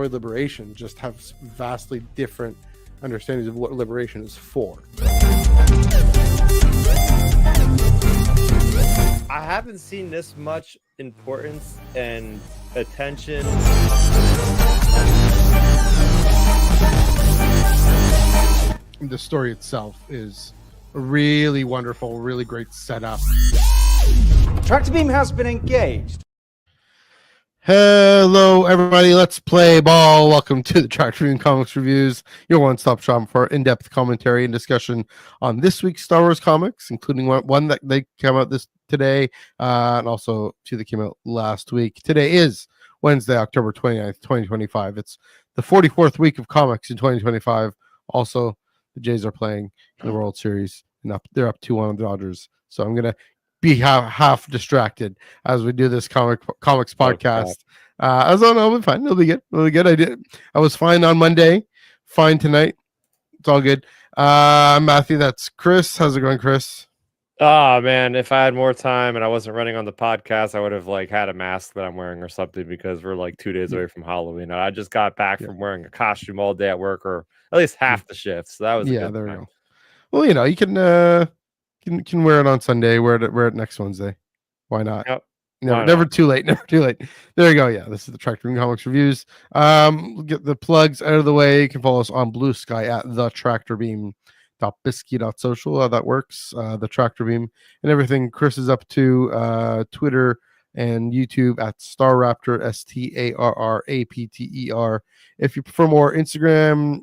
enjoy liberation just have vastly different understandings of what liberation is for. I haven't seen this much importance and attention. The story itself is a really wonderful, really great setup. Tractor beam has been engaged. Hello, everybody. Let's play ball. Welcome to the Tractor Beam Comics Reviews, your one-stop shop for in-depth commentary and discussion on this week's Star Wars comics, including one that they came out today, and also two that came out last week. Today is Wednesday, October 29th, 2025. It's the 44th week of comics in 2025. Also, the Jays are playing in the World Series, and they're up 2-1 on the Dodgers. So I'm gonna be half distracted as we do this comics podcast. I was on, I'll be fine. It'll be good. I was fine on Monday, fine tonight. It's all good. Matthew, that's Chris. How's it going, Chris? Oh man, if I had more time and I wasn't running on the podcast, I would have had a mask that I'm wearing or something, because we're 2 days away from Halloween. I just got back from wearing a costume all day at work, or at least half the shift. So that was there we go. Well, you can wear it on Sunday, wear it next Wednesday. Why not? Yep. Never too late. Never too late. There you go. Yeah, this is the Tractor Beam Comics Reviews. We'll get the plugs out of the way. You can follow us on Blue Sky at thetractorbeam.bisky.social. How that works. The Tractor Beam and everything Chris is up to. Twitter and YouTube at StarRaptor, StarRapter. If you prefer more, Instagram,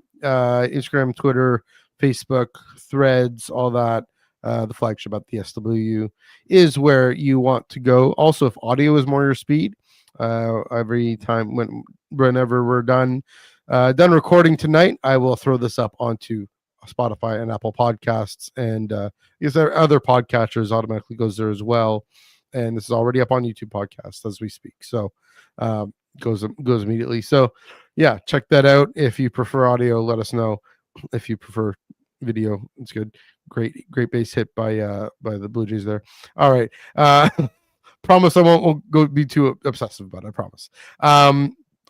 Twitter, Facebook, Threads, all that. The flagship at the SW is where you want to go. Also, if audio is more your speed, every time whenever we're done recording tonight, I will throw this up onto Spotify and Apple Podcasts, and because there are other podcatchers, automatically goes there as well. And this is already up on YouTube Podcasts as we speak, so goes immediately. So yeah, check that out. If you prefer audio, let us know. If you prefer video, it's good. Great base hit by the Blue Jays there. All right. Promise I won't go be too obsessive about it, I promise.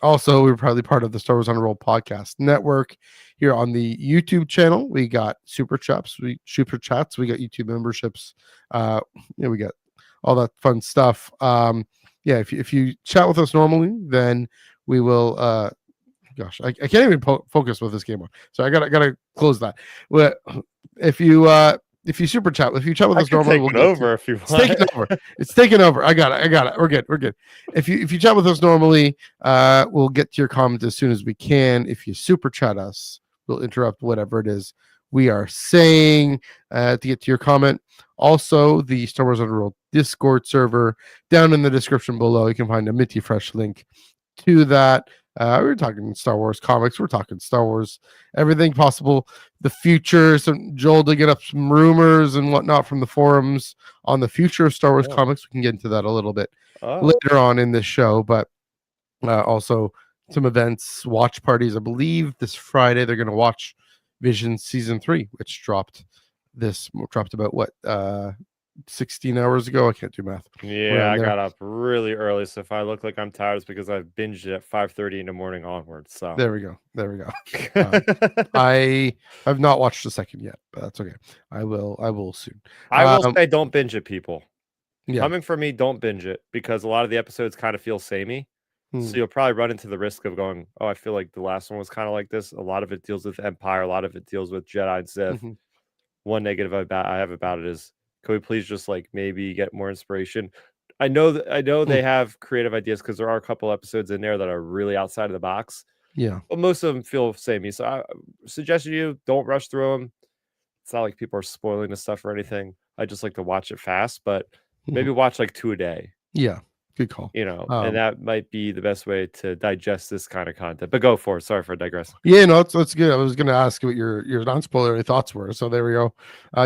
Also, we're probably part of the Star Wars Underworld podcast network here on the YouTube channel. We got super chats, we got YouTube memberships. We got all that fun stuff. If you chat with us normally, then we will gosh, I can't even focus with this game on. So I gotta close that. If you super chat, if you chat with us normally, we'll get over. If you want. It's taken over. I got it. We're good. If you chat with us normally, we'll get to your comments as soon as we can. If you super chat us, we'll interrupt whatever it is we are saying to get to your comment. Also, the Star Wars Underworld Discord server down in the description below. You can find a minty fresh link to that. We're talking Star Wars comics. We're talking Star Wars, everything possible. The future, some Joel digging up some rumors and whatnot from the forums on the future of Star Wars comics. We can get into that a little bit later on in this show, but also some events, watch parties. I believe this Friday they're going to watch Vision Season 3, which dropped about 16 hours ago. I can't do math. Yeah, I got up really early, so if I look like I'm tired, it's because I've binged it at 5:30 in the morning onwards. So there we go. I have not watched the second yet, but that's okay. I will soon. I will say, don't binge it, people. Yeah. Coming from me, don't binge it, because a lot of the episodes kind of feel samey. So you'll probably run into the risk of going, oh, I feel like the last one was kind of like this. A lot of it deals with Empire, a lot of it deals with Jedi and Sith. One negative I have about it is, can we please just maybe get more inspiration? I know they have creative ideas, because there are a couple episodes in there that are really outside of the box. Yeah, but most of them feel samey. So I suggest you don't rush through them. It's not like people are spoiling the stuff or anything. I just like to watch it fast, but maybe watch 2 a day. Yeah, good call. And that might be the best way to digest this kind of content. But go for it. Sorry for digressing. Yeah, no, that's good. I was going to ask what your non-spoilery thoughts were. So there we go.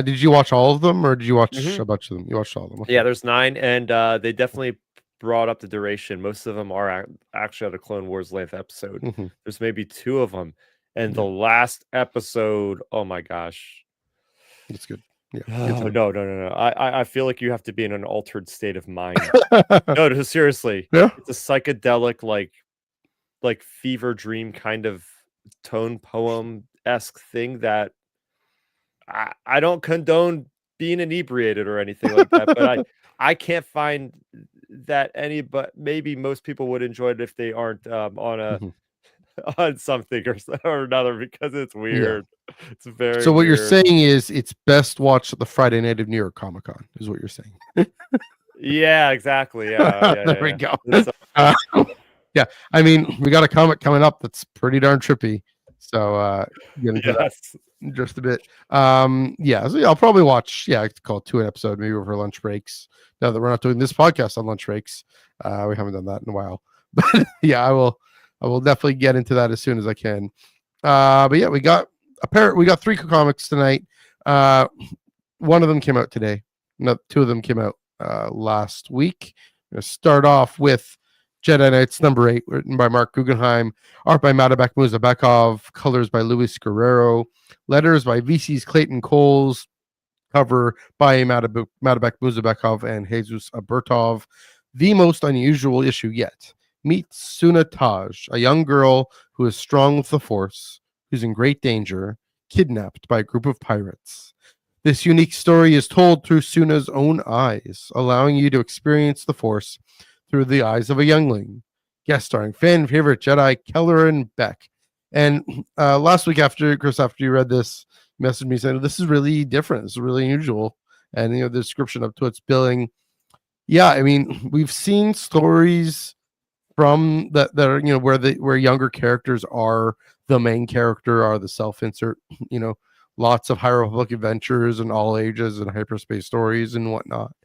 Did you watch all of them, or did you watch a bunch of them? You watched all of them. Okay. Yeah, there's 9, and they definitely brought up the duration. Most of them are actually at a Clone Wars length episode. There's maybe 2 of them, and the last episode, oh my gosh, it's good. Yeah. Oh, no. I feel like you have to be in an altered state of mind. No, seriously. Yeah. It's a psychedelic, like fever dream kind of tone poem-esque thing that I don't condone being inebriated or anything like that, but I can't find that but maybe most people would enjoy it if they aren't on a on something or another, because it's weird. It's very So what you're weird. saying is it's best watched at the Friday night of New York Comic Con, is what you're saying. Yeah, exactly. Yeah, There we go. It's, Yeah, I mean, we got a comic coming up that's pretty darn trippy. So get into that yes. in just a bit. Yeah, so I'll probably watch. Yeah, I could call it 2 episode maybe over lunch breaks. Now that we're not doing this podcast on lunch breaks, we haven't done that in a while. But yeah, I will definitely get into that as soon as I can. But yeah, we got 3 comics tonight. One of them came out today. No, 2 of them came out last week. I'm gonna start off with Jedi Knights number 8, written by Mark Guggenheim, art by Madabek Muzabekov, colors by Luis Guerrero, letters by VC's Clayton Coles, cover by Madabek Muzabekov and Jesus Abertov. The most unusual issue yet. Meet Suna Taj, a young girl who is strong with the Force, who's in great danger, kidnapped by a group of pirates. This unique story is told through Suna's own eyes, allowing you to experience the Force through the eyes of a youngling. Guest starring fan favorite Jedi Kelleran Beq. And last week, after you read this, you messaged me saying, this is really different. This is really unusual. And the description of to its billing. Yeah, I mean, we've seen stories from that are where younger characters are the main character, are the self-insert, lots of High Republic adventures and all ages and hyperspace stories and whatnot.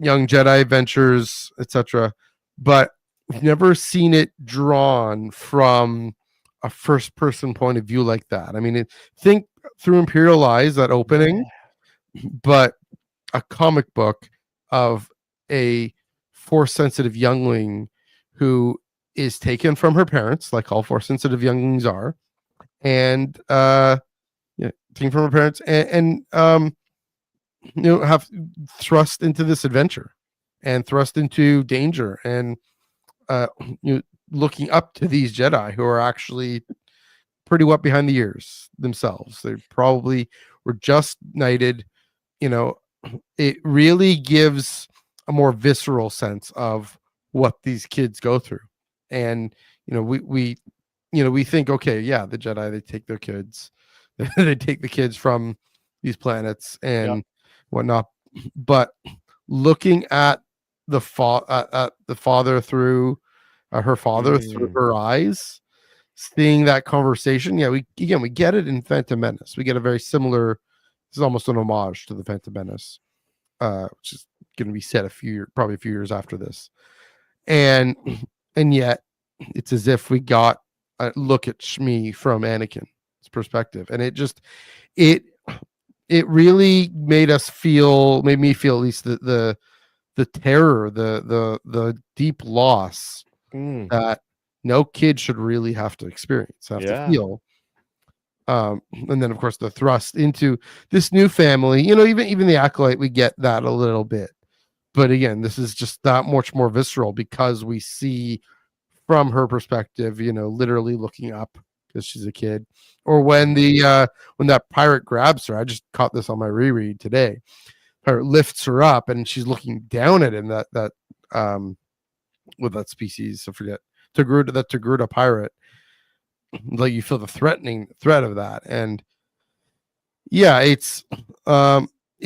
Young Jedi adventures, etc. But we've never seen it drawn from a first-person point of view like that. I mean, think through Imperial Eyes, that opening, but a comic book of a Force-sensitive youngling who is taken from her parents, like all Force-sensitive younglings are, and taken from her parents, and have thrust into this adventure and thrust into danger, and looking up to these Jedi who are actually pretty wet behind the ears themselves. They probably were just knighted. It really gives a more visceral sense of what these kids go through. And we think, okay, yeah, the Jedi, they take their kids, they take the kids from these planets and whatnot. But looking at the father through her father through her eyes, seeing that conversation, we get it in Phantom Menace. We get a very similar. This is almost an homage to the Phantom Menace, which is going to be set probably a few years after this, and yet it's as if we got a look at Shmi from Anakin's perspective, and it really made me feel at least the terror, the deep loss that no kid should really have to experience, to feel. And then of course the thrust into this new family, even the Acolyte, we get that a little bit, but again, this is just that much more visceral because we see from her perspective, literally looking up because she's a kid, or when that pirate grabs her. I just caught this on my reread today. Pirate lifts her up and she's looking down at him. That with that species, I forget, Togruta pirate. Like, you feel the threat of that, and it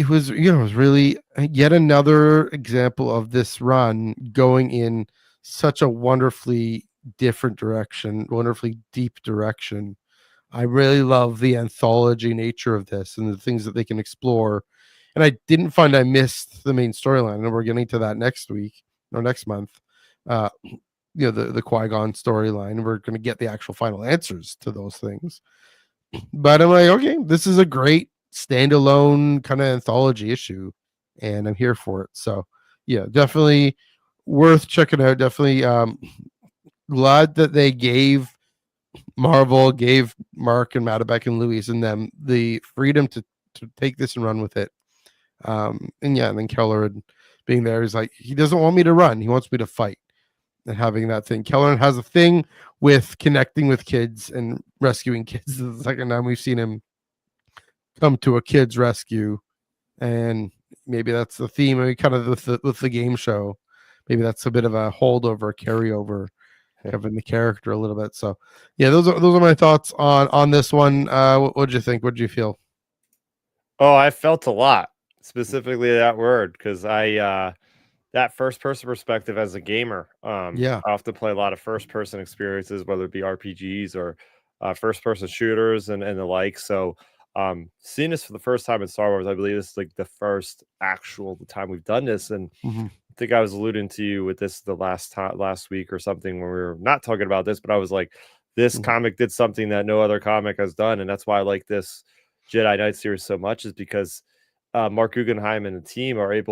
was really yet another example of this run going in such a wonderfully different direction, wonderfully deep direction. I really love the anthology nature of this and the things that they can explore. And I didn't find I missed the main storyline, and we're getting to that next week or next month. The Qui-Gon storyline. We're going to get the actual final answers to those things. But I'm like, okay, this is a great standalone kind of anthology issue, and I'm here for it. So yeah, definitely worth checking out. Definitely glad that they gave Mark and Madabek and Luis and them the freedom to take this and run with it. And then Kelleran being there is like, he doesn't want me to run, he wants me to fight. and having that thing. Kelleran has a thing with connecting with kids and rescuing kids. This is the second time we've seen him come to a kid's rescue, and maybe that's the theme. Maybe kind of with the game show. Maybe that's a bit of a holdover, carryover, having the character a little bit. So, yeah, those are my thoughts on this one. What'd you think? What'd you feel? Oh, I felt a lot, specifically that word, because that first person perspective as a gamer. Yeah. I often play a lot of first person experiences, whether it be RPGs or first person shooters and the like. So seeing this for the first time in Star Wars, I believe this is like the first actual time we've done this. And I think I was alluding to you with this the last week or something when we were not talking about this, but I was like, this comic did something that no other comic has done, and that's why I like this Jedi Knight series so much, is because Mark Guggenheim and the team Matt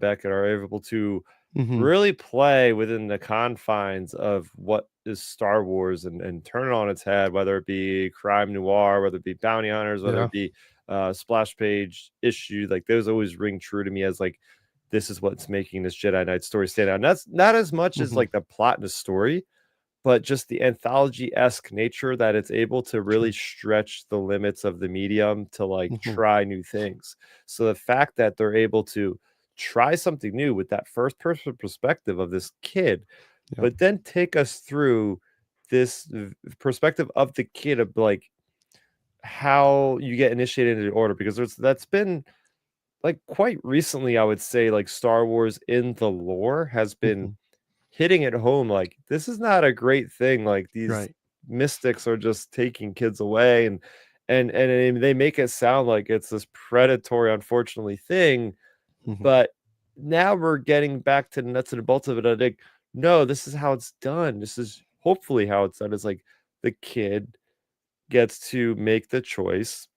Beq are able to really play within the confines of what is Star Wars and turn it on its head, whether it be crime noir, whether it be bounty hunters, whether it be splash page issue. Like those always ring true to me as like, this is what's making this Jedi Knight story stand out. And that's not as much as like the plot in the story, but just the anthology-esque nature that it's able to really stretch the limits of the medium to like try new things. So the fact that they're able to try something new with that first person perspective of this kid, but then take us through this perspective of the kid of like how you get initiated into the order, because that's been like quite recently, I would say, like Star Wars in the lore has been hitting it home. Like, this is not a great thing. Like, these mystics are just taking kids away, and they make it sound like it's this predatory, unfortunately, thing. But now we're getting back to the nuts and bolts of it. Like, no, this is how it's done. This is hopefully how it's done. It's like the kid gets to make the choice.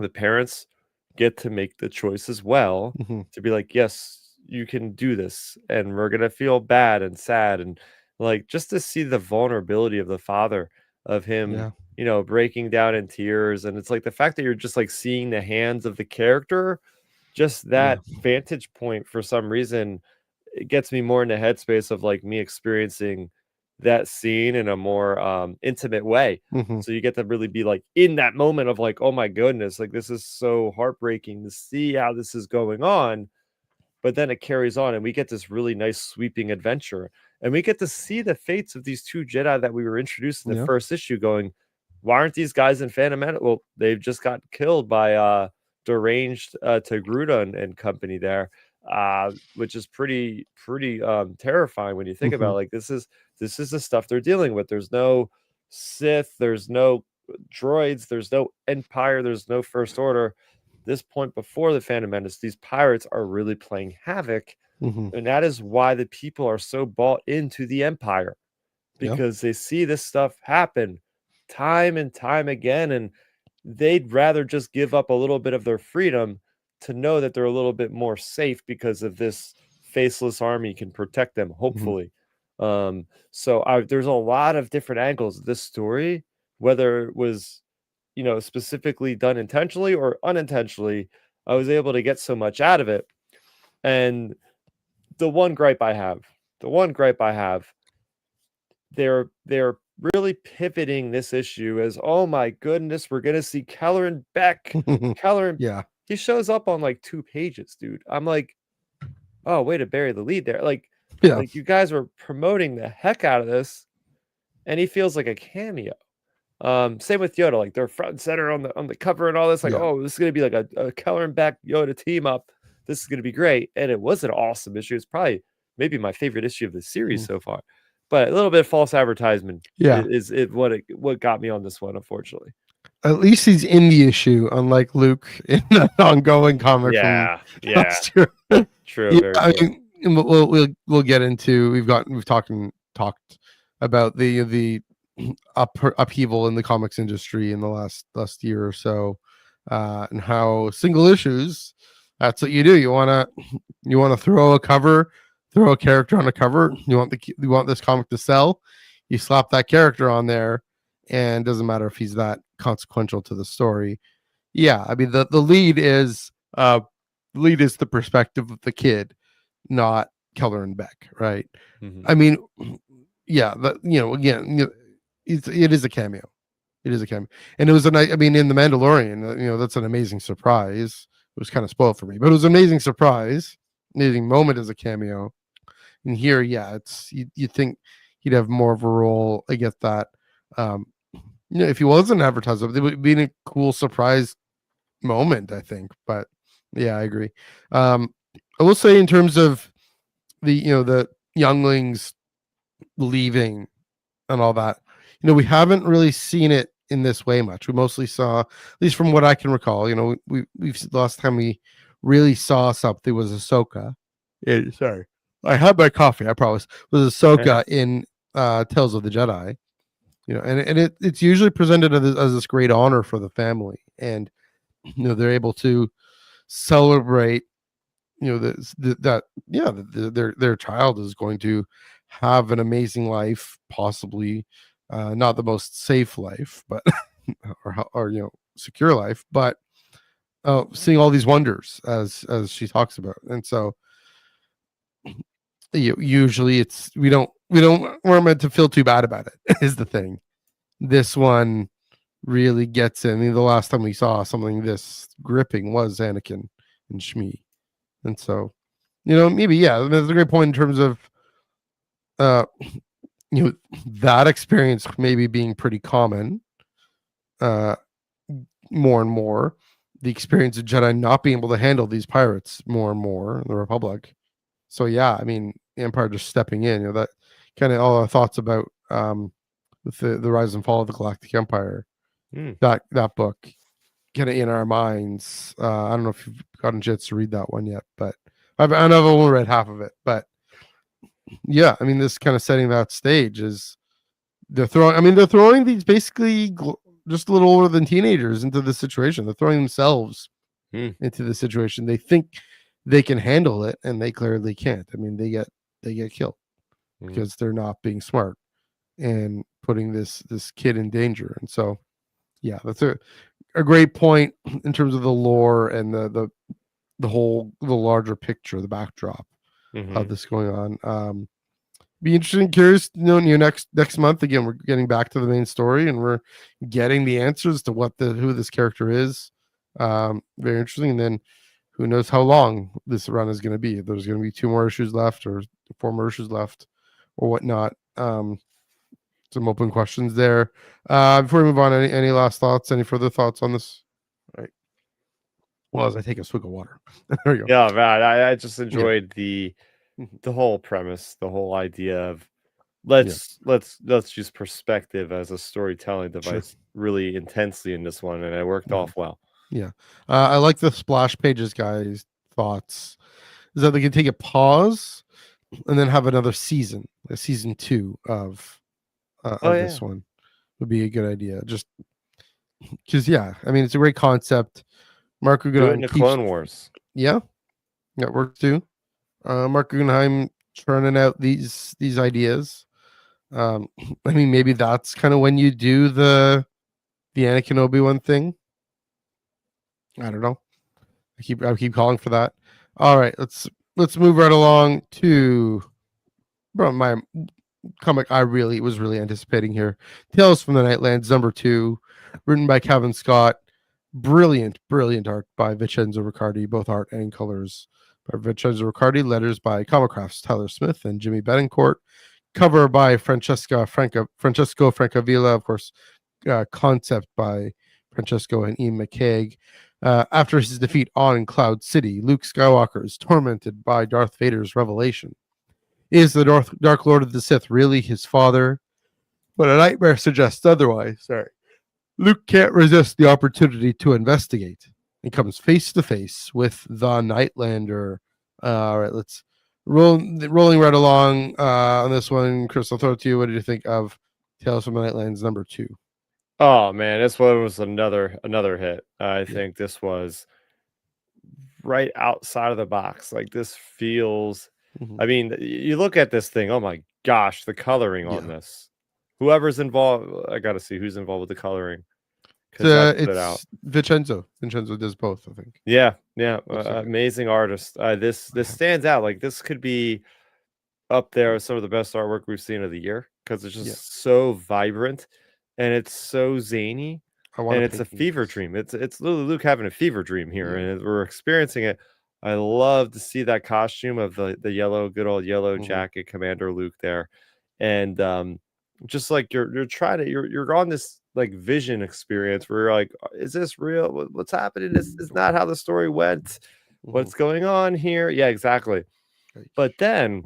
The parents get to make the choice as well, to be like, yes, you can do this, and we're gonna feel bad and sad, and like just to see the vulnerability of the father, of him breaking down in tears. And it's like the fact that you're just like seeing the hands of the character, just that vantage point, for some reason it gets me more in the headspace of like me experiencing that scene in a more intimate way. So you get to really be like in that moment of like, oh my goodness, like this is so heartbreaking to see how this is going on. But then it carries on, and we get this really nice sweeping adventure, and we get to see the fates of these two Jedi that we were introduced in the first issue, going, why aren't these guys in Phantom Menace? Well, they've just got killed by deranged Togruta and company there, which is pretty terrifying when you think about it. Like this is the stuff they're dealing with. There's no Sith, there's no droids, there's no Empire, there's no First Order. This point before the Phantom Menace, these pirates are really playing havoc, and that is why the people are so bought into the Empire, because they see this stuff happen time and time again, and they'd rather just give up a little bit of their freedom to know that they're a little bit more safe because of this faceless army can protect them, hopefully. So there's a lot of different angles of this story, whether it was specifically done intentionally or unintentionally. I was able to get so much out of it. And the one gripe I have, they're really pivoting this issue as, oh my goodness, we're gonna see Kelleran Beq. Kelleran, he shows up on like 2 pages, dude. I'm like, oh, way to bury the lead there. Like you guys were promoting the heck out of this, and he feels like a cameo. Same with Yoda, like they're front and center on the cover and all this, like, oh, this is gonna be like a Kelleran Beq Yoda team up. This is gonna be great. And it was an awesome issue. It's probably maybe my favorite issue of the series so far. But a little bit of false advertisement is what got me on this one, unfortunately. At least he's in the issue, unlike Luke in the ongoing comic. True. Very true. I mean, we'll get into. We've talked about the upheaval in the comics industry in the last year or so, and how single issues. That's what you do. You want to throw a character on a cover. You want this comic to sell. You slap that character on there, and it doesn't matter if he's that consequential to the story. Yeah, I mean the lead is the perspective of the kid, not Kelleran Beq, right? I mean, yeah, again, it is a cameo. It is a cameo, and it was a night. I mean, in the Mandalorian, that's an amazing surprise. It was kind of spoiled for me, but it was an amazing surprise, amazing moment as a cameo. And here, yeah, it's you think he'd have more of a role. I get that. If he was an advertiser, it would be a cool surprise moment, I think. But yeah, I agree. I will say in terms of the younglings leaving and all that, we haven't really seen it in this way much. We mostly saw, at least from what I can recall, we've last time we really saw something was Ahsoka. Sorry, I had my coffee. I promise. Was Ahsoka in Tales of the Jedi? And it's usually presented as this great honor for the family, and they're able to celebrate their child is going to have an amazing life, possibly not the most safe life, but or secure life, but seeing all these wonders as she talks about. And so usually we're meant to feel too bad about it is the thing. This one really gets in. The last time we saw something this gripping was Anakin and Shmi. And so, maybe, yeah, that's a great point in terms of, that experience maybe being pretty common, more and more. The experience of Jedi not being able to handle these pirates more and more in the Republic. So, yeah, I mean, Empire just stepping in, that kind of all our thoughts about with the rise and fall of the Galactic Empire, that book kind of in our minds. I don't know if you've gotten a chance to read that one yet, but I've only read half of it. But yeah, I mean, this kind of setting that stage is they're throwing these basically just a little older than teenagers into this situation. They're throwing themselves into the situation. They think they can handle it, and they clearly can't. I mean, they get killed because they're not being smart and putting this kid in danger. And so, yeah, that's a great point in terms of the lore and the larger picture, the backdrop of this going on. Be interesting, curious. Next month again, we're getting back to the main story, and we're getting the answers to who this character is. Very interesting. And then who knows how long this run is going to be? If there's going to be 2 more issues left, or 4 more issues left, or whatnot. Some open questions there. Before we move on, any last thoughts? Any further thoughts on this? All right. Well, as I take a swig of water. There we go. Yeah, man. I just enjoyed the whole premise, the whole idea of let's use perspective as a storytelling device really intensely in this one, and it worked off well. Yeah. I like the splash pages guys' thoughts. Is that they can take a pause and then have another season, a season 2 of this one would be a good idea. Just because, yeah, I mean, it's a great concept. Mark Guggenheim keeps Clone Wars. Yeah, that works too. Mark Guggenheim churning out these ideas. I mean, maybe that's kind of when you do the Anakin Obi-Wan thing. I don't know. I keep calling for that. All right, let's move right along to my comic I was really anticipating here. Tales from the Nightlands #2, written by Kevin Scott. Brilliant art by Vincenzo Riccardi, both art and colors by Vincenzo Riccardi, letters by Comicraft's Tyler Smith and Jimmy Betancourt, cover by Francesco Francavilla, of course, concept by Francesco and Ian McCaig. After his defeat on Cloud City, Luke Skywalker is tormented by Darth Vader's revelation. Is the Dark Lord of the Sith really his father? But a nightmare suggests otherwise. Sorry. Luke can't resist the opportunity to investigate and comes face to face with the Nightlander. All right, let's rolling right along on this one. Chris, I'll throw it to you. What did you think of Tales from the Nightlands #2? Oh man, this one was another hit. I think this was right outside of the box. Like, this feels. I mean, you look at this thing. Oh my gosh, the coloring on this. Whoever's involved, I got to see who's involved with the coloring. It's Vincenzo. Vincenzo does both, I think. Yeah. Amazing artist. This stands out. Like, this could be up there with some of the best artwork we've seen of the year. because it's just so vibrant and it's so zany. And it's a fever dream. It's literally Luke having a fever dream here, and we're experiencing it. I love to see that costume of the yellow, good old yellow jacket, Commander Luke there, and just like you're trying to you're on this like vision experience where you're like, is this real? What's happening? This is not how the story went. What's going on here? Yeah, exactly. But then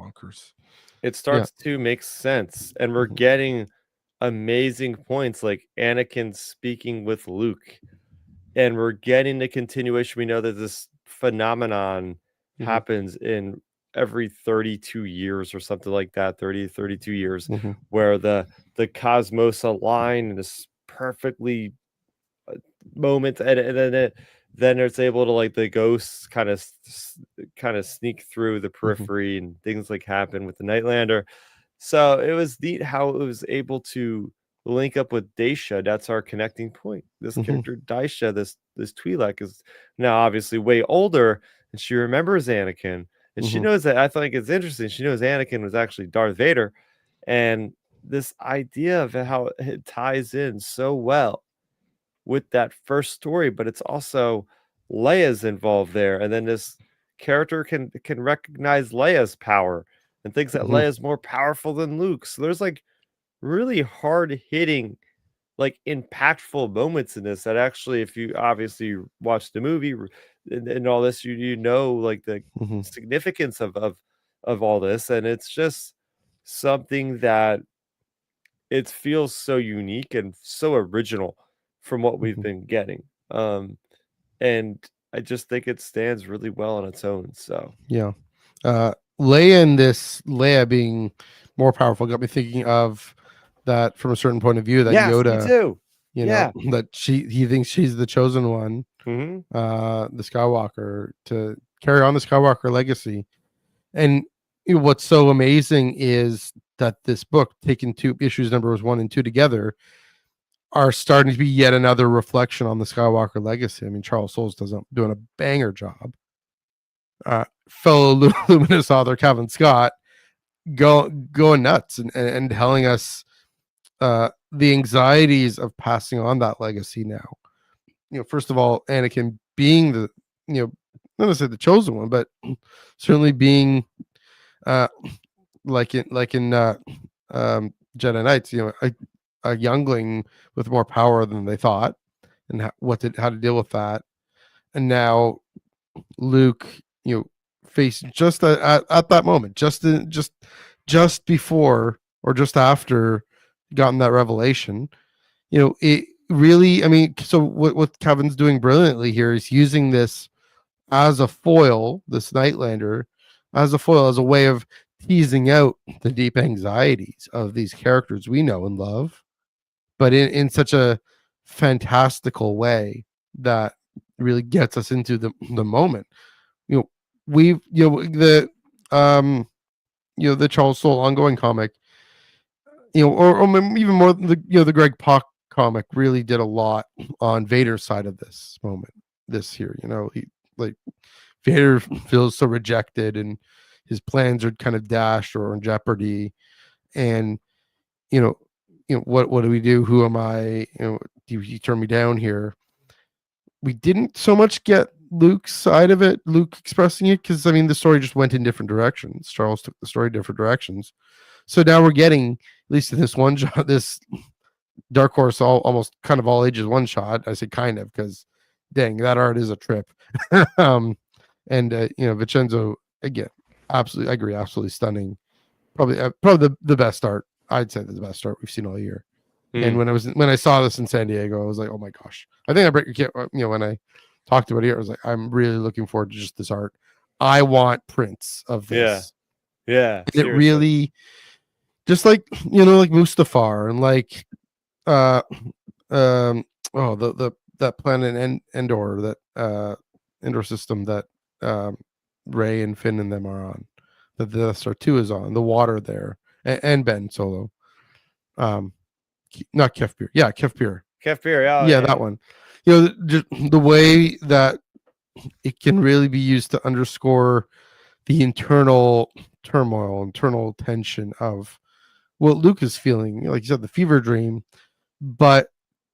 it starts to make sense, and we're getting amazing points like Anakin speaking with Luke, and we're getting the continuation. We know that this phenomenon happens in every 32 years or something like that, 32 years, where the cosmos align in this perfectly moment, and then it's able to, like, the ghosts kind of sneak through the periphery, and things like happen with the Nightlander. So it was neat how it was able to link up with Daisha. That's our connecting point. This character Daisha, this Twi'lek, is now obviously way older, and she remembers Anakin, and she knows that. I think it's interesting. She knows Anakin was actually Darth Vader, and this idea of how it ties in so well with that first story, but it's also Leia's involved there, and then this character can recognize Leia's power and thinks that Leia's more powerful than Luke. So there's like really hard hitting, like impactful moments in this that actually, if you obviously watch the movie and all this, you know like the significance of all this, and it's just something that it feels so unique and so original from what we've been getting. And I just think it stands really well on its own. So Leia being more powerful got me thinking of that from a certain point of view, that Yoda, me too. You know, that he thinks she's the chosen one, the Skywalker, to carry on the Skywalker legacy. And what's so amazing is that this book, taking two issues, numbers 1 and 2 together, are starting to be yet another reflection on the Skywalker legacy. I mean, Charles Soule's doing a banger job. Fellow Luminous author Kevin Scott going nuts and telling us the anxieties of passing on that legacy now. First of all, Anakin being the, not necessarily the chosen one, but certainly being like in Jedi Knights, a youngling with more power than they thought, and how to deal with that. And now Luke, faced just at that moment, just before or just after gotten that revelation, it really, I mean, so what Kevin's doing brilliantly here is using this as a foil, this Nightlander as a foil, as a way of teasing out the deep anxieties of these characters we know and love, but in such a fantastical way that really gets us into the moment. The Charles Soule ongoing comic, or even more, the Greg Pak comic really did a lot on Vader's side of this moment. This here, Vader feels so rejected, and his plans are kind of dashed or in jeopardy. And what do we do? Who am I? You turn me down here. We didn't so much get Luke's side of it, Luke expressing it, because I mean the story just went in different directions. Charles took the story different directions. So now we're getting, at least in this one shot, this Dark Horse almost kind of all ages one shot. I say kind of because dang, that art is a trip. Vincenzo, again, absolutely, I agree, absolutely stunning. Probably the best art. I'd say the best art we've seen all year. And when I saw this in San Diego, I was like, oh my gosh. I think when I talked about it, I was like, I'm really looking forward to just this art. I want prints of this. Yeah. It really, just like like Mustafar and like that planet Endor, that Endor system that Rey and Finn and them are on, that the Death Star 2 is on, the water there, and Ben Solo. Not Kefpir. Yeah, Kefpir. Yeah, that one. Just the way that it can really be used to underscore the internal turmoil, internal tension of what Luke is feeling, like you said, the fever dream, but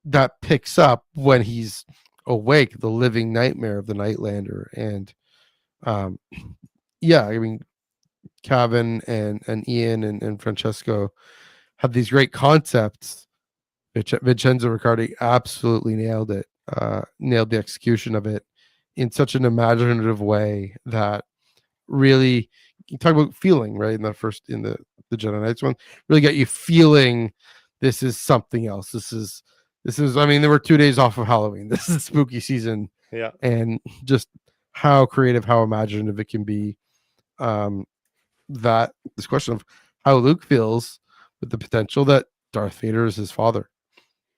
that picks up when he's awake, the living nightmare of the Nightlander. And yeah, I mean, Cavan and Ian and Francesco have these great concepts. Vincenzo Riccardi absolutely nailed it, nailed the execution of it in such an imaginative way that really, you talk about feeling, right? In the Jedi Knights one, really got you feeling this is something else. This is, I mean, there were 2 days off of Halloween. This is spooky season. Yeah. And just how creative, how imaginative it can be. That this question of how Luke feels with the potential that Darth Vader is his father,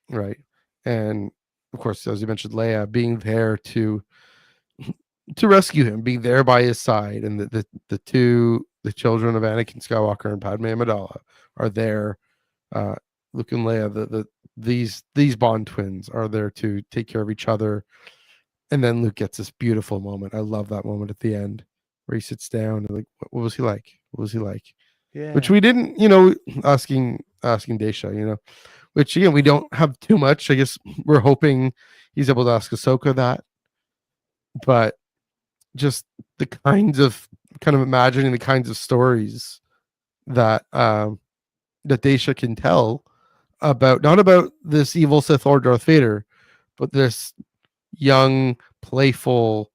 right? And of course, as you mentioned, Leia being there to rescue him, being there by his side, and the children of Anakin Skywalker and Padme Amidala are there. Luke and Leia, these Bond twins are there to take care of each other. And then Luke gets this beautiful moment. I love that moment at the end where he sits down and like, what was he like? What was he like? Yeah. Which we didn't, asking Daisha, which again, we don't have too much. I guess we're hoping he's able to ask Ahsoka that. But just the kind of imagining the kinds of stories that that Daisha can tell about, not about this evil Sith Lord Darth Vader, but this young, playful,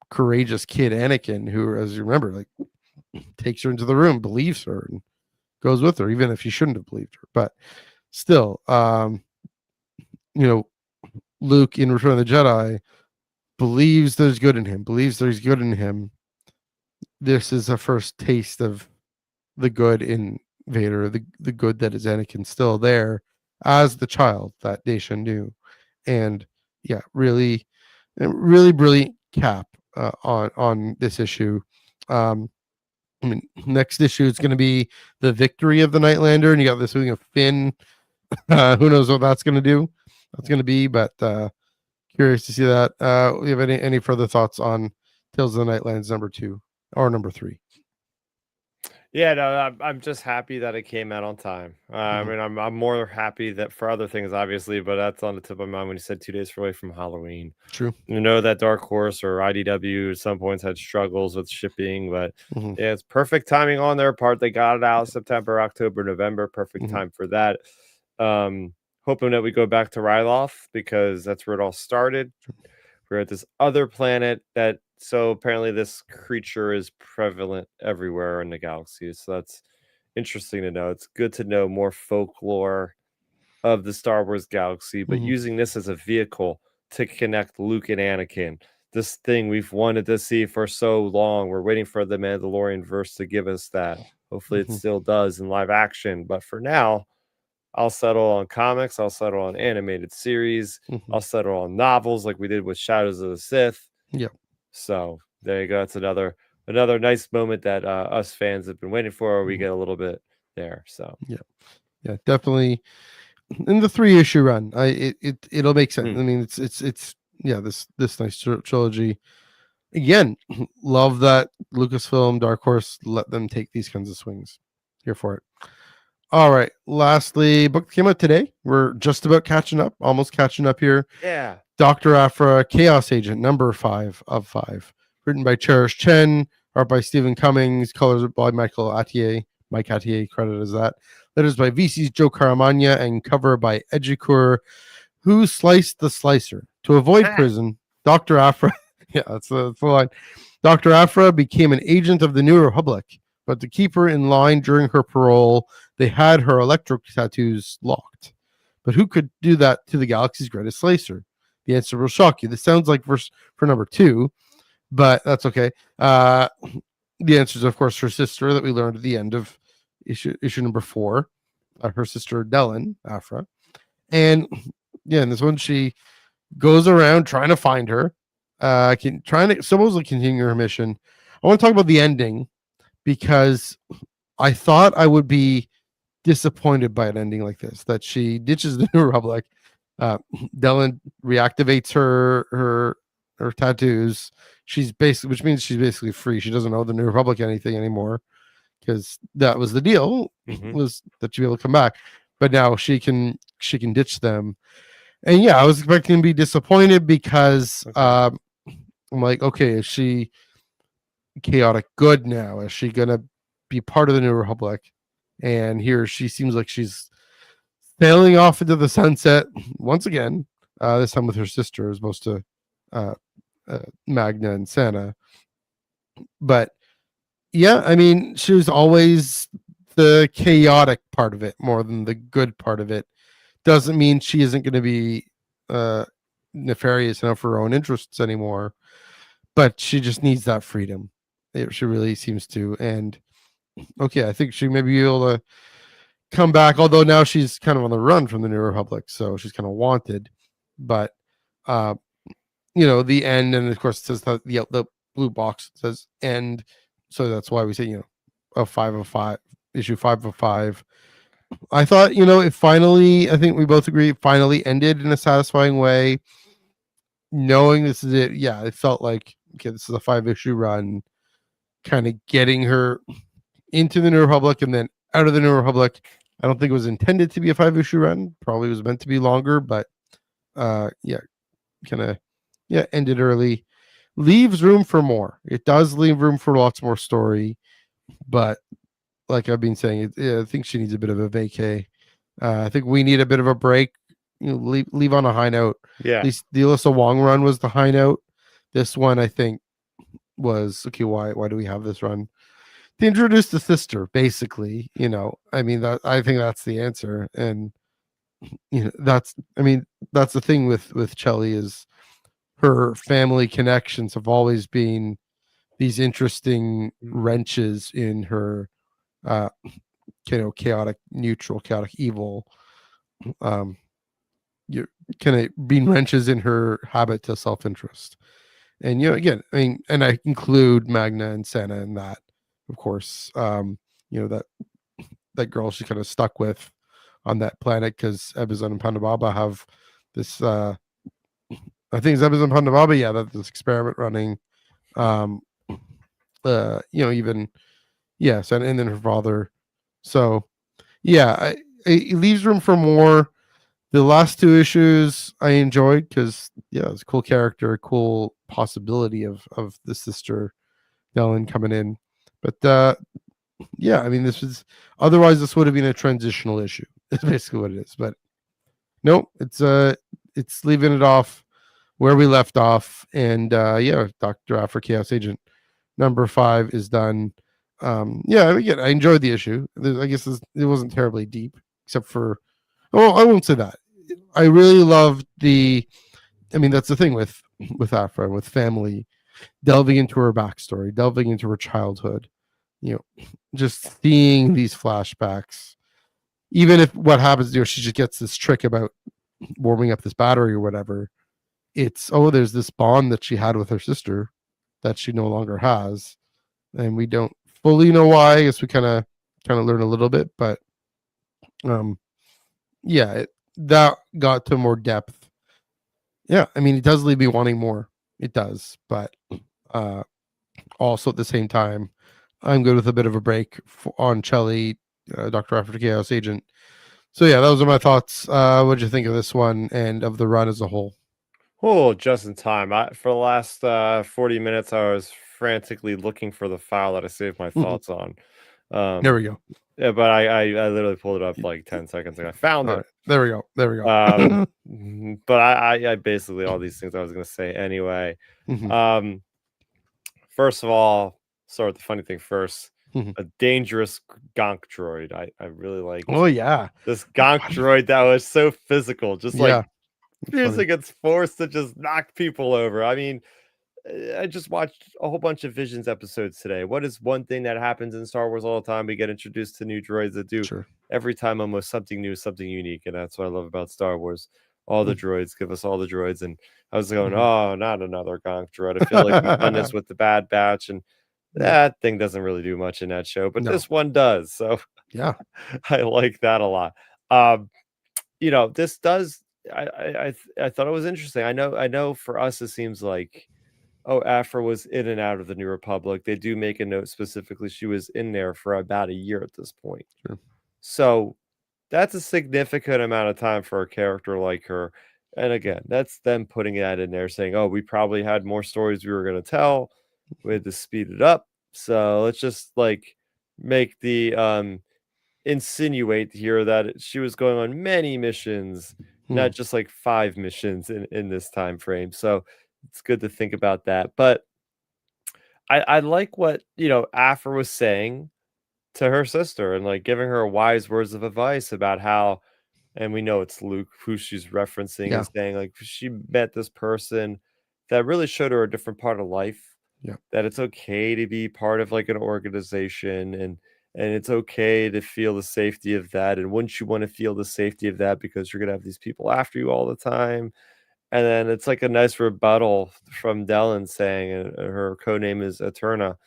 courageous kid Anakin who, as you remember, like takes her into the room, believes her, and goes with her, even if he shouldn't have believed her. But still, Luke in Return of the Jedi believes there's good in him. This is a first taste of the good in Vader, the good that is Anakin still there as the child that Daisha knew. And yeah, really brilliant cap on this issue. I mean, next issue is going to be the victory of the Nightlander, and you got this wing of Finn. Who knows what that's going to do? That's going to be, but curious to see that. We have any further thoughts on Tales of the Nightlands number 2 or number 3? Yeah, no, I'm just happy that it came out on time. I mean, I'm more happy that for other things, obviously, but that's on the tip of my mind when you said 2 days away from Halloween. True. You know that Dark Horse or IDW at some points had struggles with shipping, but yeah, it's perfect timing on their part. They got it out September, October, November. Perfect time for that. Hoping that we go back to Ryloth because that's where it all started. We're at this other planet that, so apparently this creature is prevalent everywhere in the galaxy. So that's interesting to know. It's good to know more folklore of the Star Wars galaxy, but using this as a vehicle to connect Luke and Anakin, this thing we've wanted to see for so long. We're waiting for the Mandalorian verse to give us that. Hopefully it still does in live action. But for now, I'll settle on comics. I'll settle on animated series. I'll settle on novels like we did with Shadows of the Sith. Yep. So there you go. That's another nice moment that us fans have been waiting for. Or we get a little bit there. So yeah, definitely. In the 3-issue run, it'll make sense. I mean, it's this nice trilogy. Again, love that Lucasfilm, Dark Horse let them take these kinds of swings. Here for it. All right. Lastly, book came out today. We're just about almost catching up here. Yeah. Dr. Aphra, Chaos Agent, number 5 of 5. Written by Cherish Chen, art by Stephen Cummings, colors by Mike Attier, credit as that. Letters by VC's Joe Caramagna, and cover by Ejikure, who sliced the slicer. To avoid prison, Dr. Aphra, that's the line. Dr. Aphra became an agent of the New Republic, but to keep her in line during her parole, they had her electric tattoos locked. But who could do that to the galaxy's greatest slicer? The answer will shock you. This sounds like verse for number 2, but that's okay. The answer is, of course, her sister that we learned at the end of issue number 4, her sister Dellen, Aphra. And yeah, in this one, she goes around trying to find her, trying to supposedly continue her mission. I want to talk about the ending because I thought I would be disappointed by an ending like this, that she ditches the New Republic. Dellen reactivates her tattoos. Which means she's basically free. She doesn't owe the New Republic anything anymore. because that was the deal, was that she'd be able to come back. But now she can ditch them. And yeah, I was expecting to be disappointed because I'm like, okay, is she chaotic good now? Is she gonna be part of the New Republic? And here she seems like she's sailing off into the sunset once again. This time with her sister, as opposed to Magna and Santa. But yeah, I mean, she was always the chaotic part of it more than the good part of it. Doesn't mean she isn't going to be nefarious enough for her own interests anymore, but she just needs that freedom. She really seems to. And okay, I think she may be able to come back, although now she's kind of on the run from the New Republic, so she's kind of wanted. But the end, and of course it says that the blue box says end, so that's why we say a 5 of 5, issue 5 of 5. I thought it finally, I think we both agree, it finally ended in a satisfying way. Knowing this is it, yeah, it felt like, okay, this is a 5-issue run, kind of getting her into the New Republic and then out of the New Republic. I don't think it was intended to be a 5-issue run. Probably was meant to be longer, but ended early. Leaves room for more. It does leave room for lots more story, but like I've been saying, I think she needs a bit of a vacay. I think we need a bit of a break. Leave on a high note. Yeah. At least the Alyssa Wong run was the high note. This one, I think, was okay. Why do we have this run? To introduce the sister, basically. I mean, I think that's the answer. And that's the thing with Chelly, is her family connections have always been these interesting wrenches in her chaotic neutral, chaotic evil. You're kind of being wrenches in her habit to self-interest. And again, I mean, and I include Magna and Santa in that, of course. That girl she kind of stuck with on that planet because Ebizan and Pandababa have this I think it's Ebizan and Pandababa, that this experiment running. Even Santa and then her father. So yeah, it leaves room for more. The last 2 issues I enjoyed because it's a cool character, a cool possibility of the sister Nellen coming in. But I mean, this would have been a transitional issue. It's basically what it is. But no, it's leaving it off where we left off. And Dr. Aphra Chaos Agent number 5 is done. Again, I enjoyed the issue. I guess it wasn't terribly deep, except for I won't say that. I really loved that's the thing with Aphra, with family, delving into her backstory, delving into her childhood, just seeing these flashbacks. Even if what happens, she just gets this trick about warming up this battery or whatever. It's, there's this bond that she had with her sister that she no longer has. And we don't fully know why. I guess we kind of learn a little bit, but that got to more depth. Yeah, I mean, it does leave me wanting more. It does, but also at the same time, I'm good with a bit of a break on Chelly, Dr. Aphra Chaos Agent. So yeah, those are my thoughts. What did you think of this one and of the run as a whole? Oh, just in time. For the last 40 minutes, I was frantically looking for the file that I saved my thoughts on. There we go. Yeah, but I literally pulled it up like 10 seconds ago. I found it. Right. There we go. But I basically all these things I was going to say anyway. First of all, start with the funny thing first. A dangerous gonk droid. I really like. Oh yeah, this gonk droid that was so physical, just like using its force to just knock people over. I mean, I just watched a whole bunch of Visions episodes today. What is one thing that happens in Star Wars all the time? We get introduced to new droids that do every time almost something new, something unique, and that's what I love about Star Wars. All the droids, give us all the droids. And I was going, oh, not another gonk droid. I feel like we've done this with the Bad Batch, and that thing doesn't really do much in that show, but this one does. So yeah, I like that a lot. This does. I thought it was interesting. I know for us it seems like oh, Aphra was in and out of the New Republic. They do make a note specifically she was in there for about a year at this point. Sure. So that's a significant amount of time for a character like her. And again, that's them putting that in there saying, oh, we probably had more stories we were going to tell. We had to speed it up. So let's just like make the insinuate here that she was going on many missions, not just like 5 missions in this time frame. So it's good to think about that. But I like what, Aphra was saying to her sister and like giving her wise words of advice about how, and we know it's Luke who she's referencing and saying like she met this person that really showed her a different part of life. Yeah. That it's okay to be part of like an organization and it's okay to feel the safety of that. And wouldn't you want to feel the safety of that because you're gonna have these people after you all the time? And then it's like a nice rebuttal from Dylan saying, and her codename is Eterna,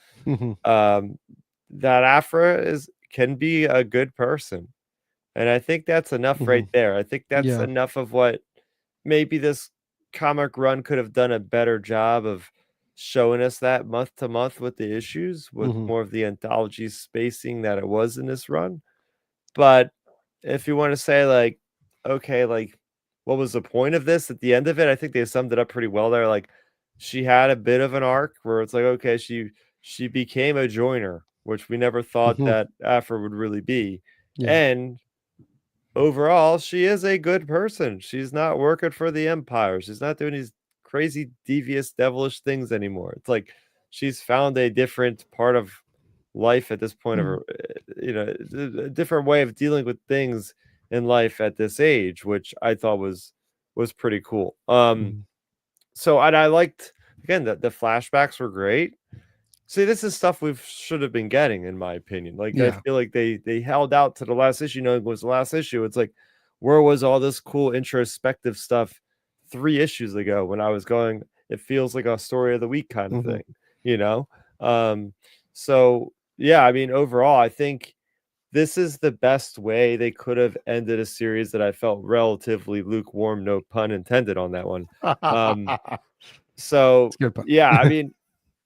that Aphra can be a good person. And I think that's enough right there. I think that's enough of what maybe this comic run could have done a better job of showing us that month to month with the issues, with more of the anthology spacing that it was in this run. But if you want to say like, okay, like what was the point of this at the end of it? I think they summed it up pretty well there. Like she had a bit of an arc where it's like, okay, she became a joiner, which we never thought that Aphra would really be. And overall, she is a good person. She's not working for the Empire. She's not doing these crazy, devious, devilish things anymore. It's like she's found a different part of life at this point of her, a different way of dealing with things in life at this age, which I thought was pretty cool. So I liked, again, the flashbacks were great. See, this is stuff we should have been getting, in my opinion. Like, I feel like they held out to the last issue, knowing it was the last issue. It's like, where was all this cool introspective stuff 3 issues ago when I was going, it feels like a story of the week kind of thing, So, yeah, I mean, overall, I think this is the best way they could have ended a series that I felt relatively lukewarm, no pun intended on that one. So, yeah, I mean,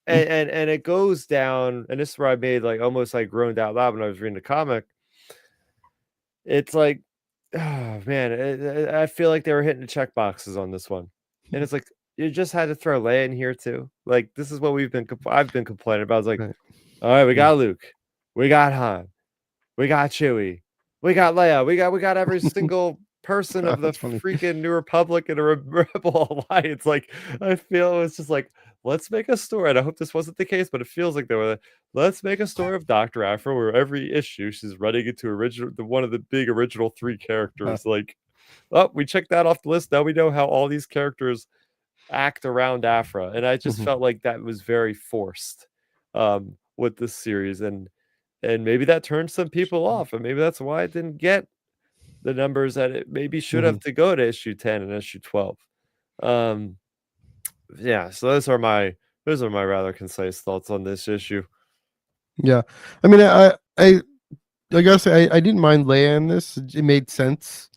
and it goes down, and this is where I made like almost like groaned out loud when I was reading the comic. It's like, oh man, I feel like they were hitting the check boxes on this one, and it's like you just had to throw Leia in here too. Like this is what I've been complaining about. It's like, all right, we got Luke, we got Han, we got Chewie, we got Leia, we got every single person of the freaking New Republic and a Rebel Alliance. Like I feel it's just like, let's make a story. And I hope this wasn't the case, but it feels like they were. Let's make a story of Dr. Aphra where every issue she's running into one of the big original 3 characters. Like, oh, we checked that off the list. Now we know how all these characters act around Aphra. And I just felt like that was very forced with this series. And maybe that turned some people off. And maybe that's why it didn't get the numbers that it maybe should have to go to issue 10 and issue 12. Yeah, so those are my rather concise thoughts on this issue. Yeah, I mean, I guess I didn't mind Leia in this. It made sense,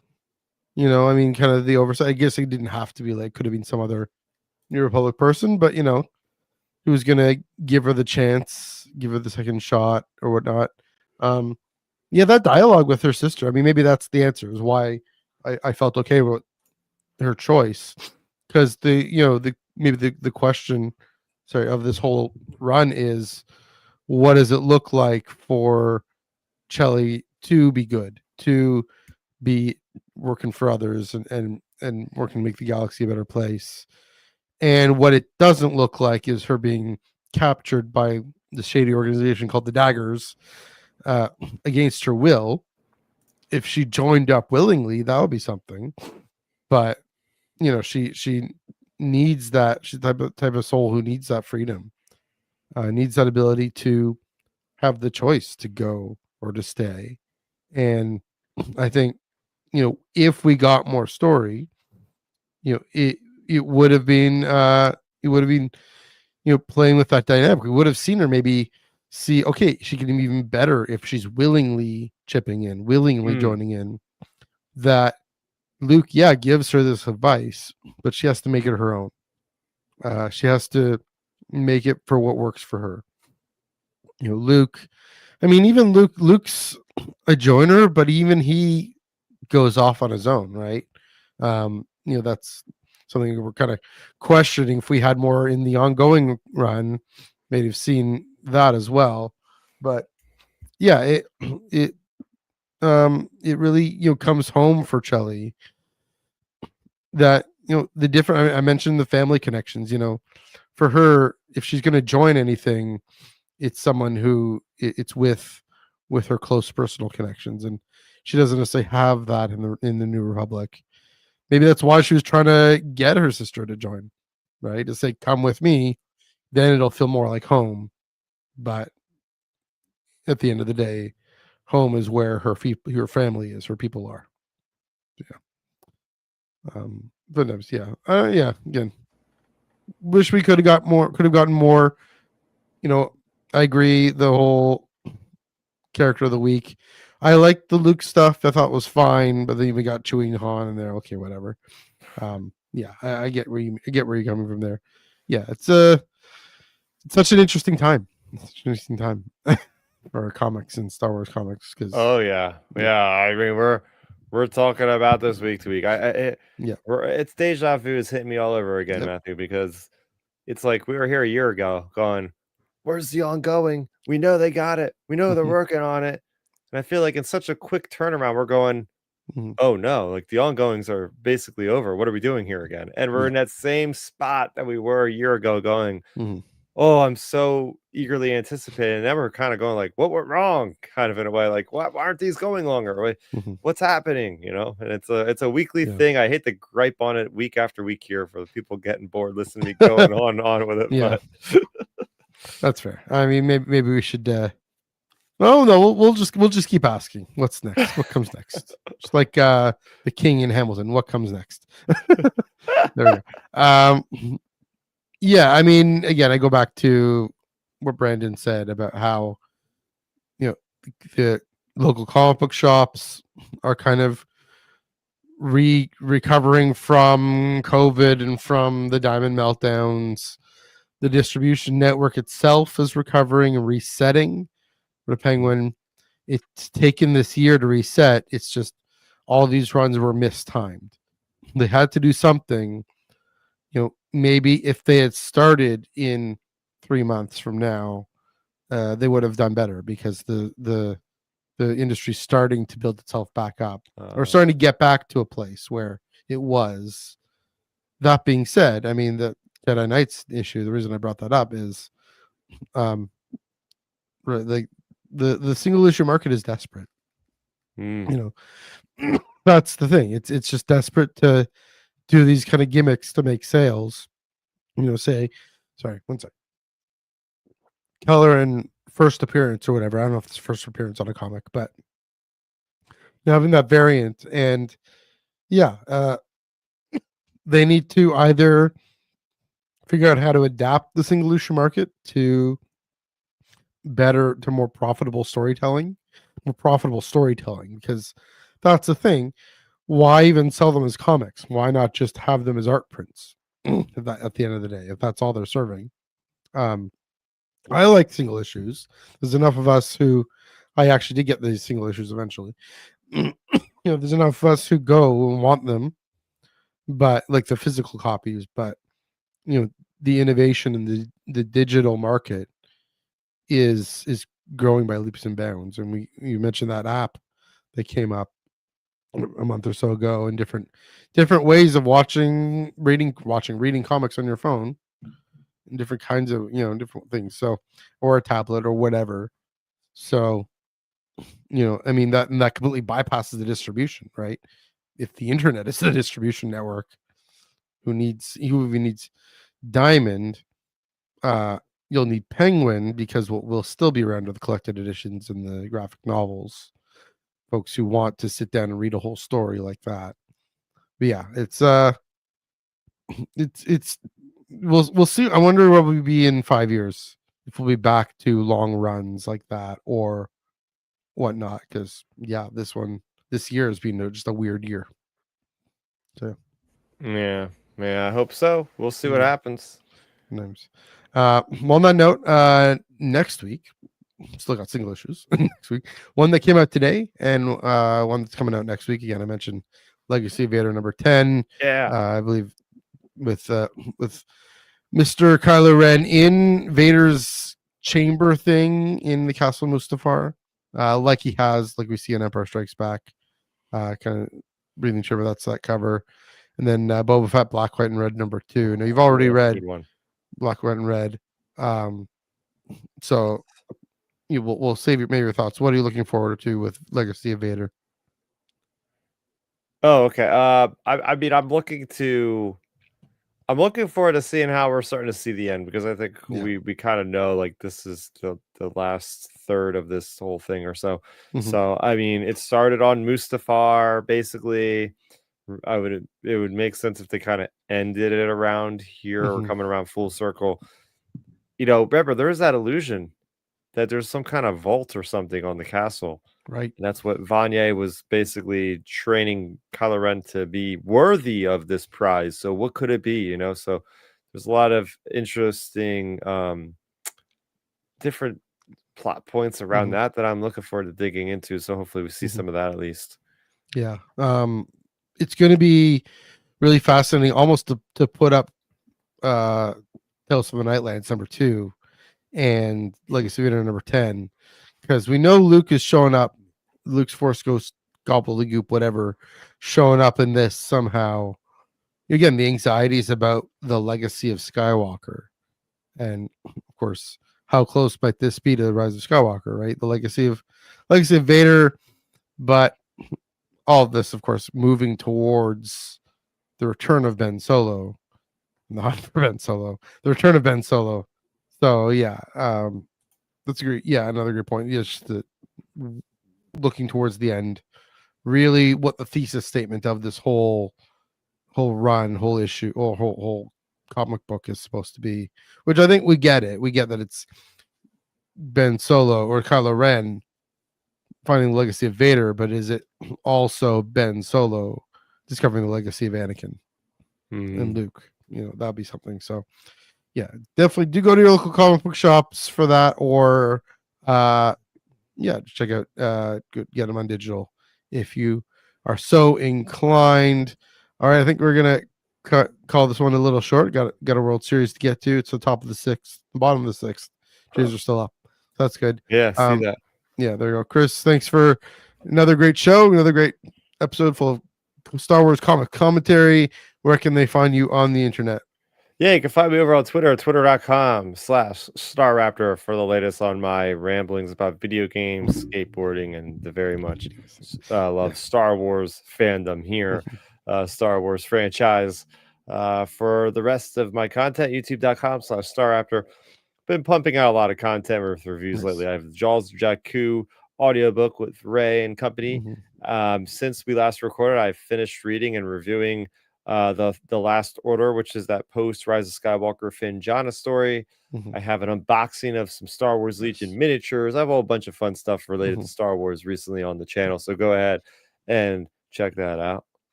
I mean, kind of the oversight. I guess it didn't have to be like, could have been some other New Republic person, but who's gonna give her the chance, give her the second shot or whatnot. Yeah, that dialogue with her sister. I mean, maybe that's the answer. Is why I felt okay with her choice, because the question, sorry, of this whole run is, what does it look like for Chelly to be good, to be working for others and working to make the galaxy a better place? And what it doesn't look like is her being captured by the shady organization called the Daggers against her will. If she joined up willingly, that would be something. But she needs that. She's the type of soul who needs that freedom, needs that ability to have the choice to go or to stay. And I think, if we got more story, it would have been playing with that dynamic. We would have seen her maybe see, okay, she can be even better if she's willingly chipping in, willingly joining in. That Luke, gives her this advice, but she has to make it her own. She has to make it for what works for her. Luke, I mean, even Luke's a joiner, but even he goes off on his own, right? That's something we're kind of questioning. If we had more in the ongoing run, maybe have seen that as well. But yeah, it really comes home for Chelly that the different. I mentioned the family connections. For her, if she's going to join anything, it's someone who it's with her close personal connections, and she doesn't necessarily have that in the New Republic. Maybe that's why she was trying to get her sister to join, right? To say, "Come with me," then it'll feel more like home. But at the end of the day, home is where her family is, her people are. Yeah. But yeah. Again, wish we could have got more. Could have gotten more. I agree. The whole character of the week. I liked the Luke stuff. I thought was fine, but then we got Chewie and Han in there. Okay, whatever. Yeah, I get where you're coming from there. Yeah, it's such an interesting time. It's such an interesting time for comics and Star Wars comics. Because yeah. I mean, we're talking about this week to week. It's deja vu is hitting me all over again, Matthew, because it's like we were here a year ago going, where's the ongoing? We know they got it. We know they're working on it. And I feel like in such a quick turnaround, we're going, oh no, like the ongoings are basically over. What are we doing here again? And we're in that same spot that we were a year ago going, oh, I'm so eagerly anticipating. And then we're kind of going like, what went wrong? Kind of in a way, like, why aren't these going longer? What's happening? And it's a weekly thing. I hate to gripe on it week after week here for the people getting bored listening to me going on with it. Yeah. But that's fair. I mean, maybe we should no, we'll just keep asking. What's next? What comes next? Just like the King in Hamilton. What comes next? There we go. Yeah, I mean, again, I go back to what Brandon said about how the local comic book shops are kind of recovering from COVID and from the diamond meltdowns. The distribution network itself is recovering and resetting. The Penguin, it's taken this year to reset. It's just all these runs were mistimed. They had to do something. Maybe if they had started in 3 months from now, they would have done better, because the industry's starting to build itself back up, or starting to get back to a place where it was. That being said, I mean, the Jedi Knights issue, the reason I brought that up is like the single issue market is desperate. That's the thing. It's just desperate to do these kind of gimmicks to make sales. Say, sorry, one sec. Kelleran first appearance or whatever. I don't know if it's first appearance on a comic, but having that variant, and they need to either figure out how to adapt the single issue market to more profitable storytelling, because that's the thing. Why even sell them as comics? Why not just have them as art prints at the end of the day, if that's all they're serving? I like single issues. There's enough of us who, I actually did get these single issues eventually. There's enough of us who go and want them, but like the physical copies. But the innovation in the digital market is growing by leaps and bounds. And you mentioned that app that came up a month or so ago, and different ways of reading comics on your phone, and different kinds of different things, so, or a tablet or whatever. So I mean, that completely bypasses the distribution, right? If the internet is the distribution network, who even needs Diamond, you'll need Penguin, because we'll still be around with the collected editions and the graphic novels, folks who want to sit down and read a whole story like that. But yeah, it's we'll see. I wonder where we'll be in 5 years, if we'll be back to long runs like that or whatnot. Because this year has been just a weird year. So yeah, I hope so. We'll see what happens. Nice. On that note, next week, still got single issues next week. One that came out today and one that's coming out next week. Again, I mentioned Legacy of Vader number 10. Yeah. I believe with Mr. Kylo Ren in Vader's chamber thing in the Castle Mustafar, like he has, like we see in Empire Strikes Back, kind of breathing chamber. That's that cover. And then Boba Fett, Black, White, and Red number 2. Now you've already read Black, White, and Red. So we'll save maybe your thoughts. What are you looking forward to with Legacy of Vader? Oh, okay. I mean, I'm looking forward to seeing how we're starting to see the end, because I think we kind of know like this is the last third of this whole thing or so. So I mean, it started on Mustafar basically. It would make sense if they kind of ended it around here or coming around full circle. Remember, there is that illusion that there's some kind of vault or something on the castle. Right. And that's what Vanier was basically training Kylo Ren to be worthy of this prize. So what could it be? So there's a lot of interesting different plot points around that I'm looking forward to digging into. So hopefully we see some of that at least. Yeah. It's going to be really fascinating almost to put up Tales from the Nightlands number 2 and Legacy of Vader number 10, because we know Luke is showing up, Luke's Force Ghost, gobbledygook, whatever, showing up in this somehow. Again, the anxieties about the legacy of Skywalker, and of course, how close might this be to the Rise of Skywalker, right? The legacy of Vader, but all of this, of course, moving towards the return of Ben Solo, not for Ben Solo, the return of Ben Solo. So yeah, that's a great. Yeah, another good point. Yeah, just looking towards the end, really, what the thesis statement of this whole run, whole issue, or whole comic book is supposed to be. Which I think we get it. We get that it's Ben Solo or Kylo Ren finding the legacy of Vader, but is it also Ben Solo discovering the legacy of Anakin and Luke? That'd be something. So yeah, definitely do go to your local comic book shops for that, or check out get them on digital if you are so inclined. All right, I think we're gonna call this one a little short. Got a World Series to get to. It's the top of the 6th, the bottom of the 6th. Jays are still up. That's good. Yeah, see that. Yeah, there you go. Chris, thanks for another great show, another great episode full of Star Wars comic commentary. Where can they find you on the internet? Yeah, you can find me over on Twitter, twitter.com/StarRaptor for the latest on my ramblings about video games, skateboarding, and the very much love Star Wars fandom here, Star Wars franchise. For the rest of my content, youtube.com/StarRaptor. Been pumping out a lot of content with reviews lately. I have the Jaws of Jakku audiobook with Ray and company. Since we last recorded, I've finished reading and reviewing the Last Order, which is that post Rise of Skywalker Finn Jannah story. I have an unboxing of some Star Wars Legion miniatures. I have a whole bunch of fun stuff related to Star Wars recently on the channel, so go ahead and check that out.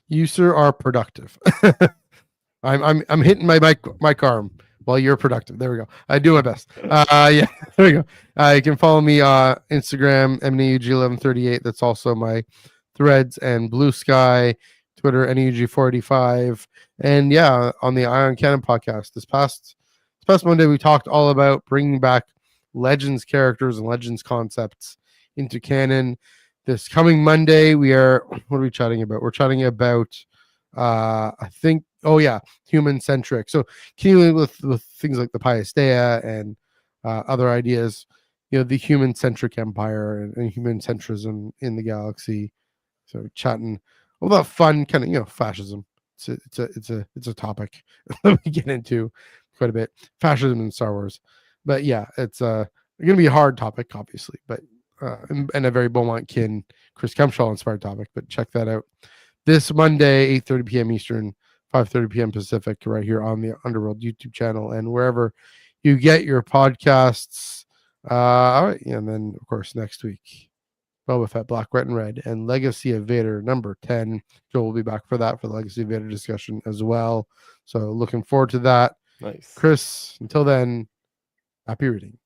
You, sir, are productive. I'm hitting my mic arm while you're productive. There we go. I do my best. Yeah, there we go. You can follow me on Instagram, MNEUG1138. That's also my Threads and Blue Sky. Twitter, NEUG485. And yeah, on the Ion Cannon podcast. This past Monday, we talked all about bringing back Legends characters and Legends concepts into canon. This coming Monday, what are we chatting about? We're chatting about, I think, human-centric. So continuing with things like the Piastea and other ideas, the human-centric empire and human centrism in the galaxy. So chatting all that fun kind of, fascism. It's a topic that we get into quite a bit. Fascism in Star Wars. But yeah, it's going to be a hard topic, obviously, but and a very Beaumont-kin, Chris Kempshaw inspired topic. But check that out this Monday, 8:30 p.m. Eastern, 5:30 p.m. Pacific, right here on the Underworld YouTube channel and wherever you get your podcasts. All right, and then of course next week, Boba Fett, Black, White, and Red, and Legacy of Vader number 10. Joel will be back for the Legacy of Vader discussion as well. So looking forward to that. Nice. Chris, until then, happy reading.